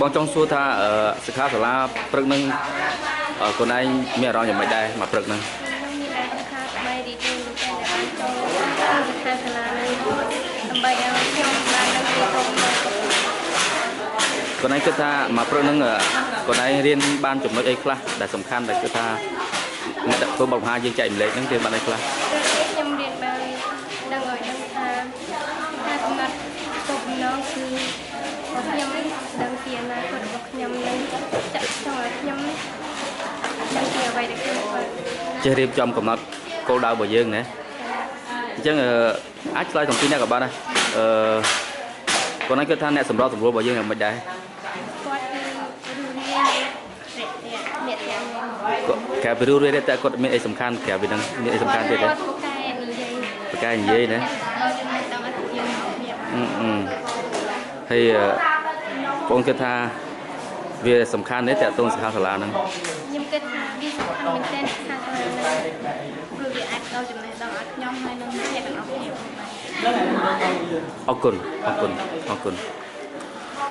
បងចង់សួរថាសិក្ខាសាលាព្រឹកនឹងកូនឯងមានអារម្មណ៍យ៉ាងម៉េចដែរមកព្រឹកហ្នឹងមានអារម្មណ៍ថាស្បែករីករាយតែបានចូលសិក្ខាសាលានេះដើម្បីឲ្យខ្ញុំបាននៅទីក្រុងកូនឯងគិតថាមកព្រឹកហ្នឹងកូនឯងរៀនបានចំណុចអីខ្លះដែលសំខាន់ដែលគិតថាអ្នកដឹកនាំបរិហារយើងចែកម្លែកហ្នឹងគេបានអីខ្លះខ្ញុំរៀនបានដឹងឲ្យដឹងថាការកំណត់គោលបំណងគឺខ្ញុំដឹងពីអនាគតរបស់ខ្ញុំនឹងចាក់ចង់ឲ្យខ្ញុំដឹងពីអ្វីដែលខ្ញុំចេះរៀបចំកំណត់គោលដៅរបស់យើងណាអញ្ចឹងអាចឆ្លើយសំពីអ្នកក៏បានដែរកូនឯងគិតថាអ្នកសម្របសម្រួលរបស់យើងយ៉ាងម៉េចដែរគាត់គឺរូបរាងអ្នកគាត់មានអីសំខាន់ក្រៅពីនឹងមានអីសំខាន់ទៀតទេប្រកែនិយាយណាហើយបងគិតថាវាសំខាន់ទេតើតូនសិក្ខាសាលាហ្នឹងខ្ញុំគិតថាវាសំខាន់មែនទែនសិក្ខាសាលាហ្នឹងព្រោះវាអាចដល់ចំណេះដឹងឲ្យខ្ញុំហើយនឹងអ្នកទាំងអស់គ្នាអរគុណ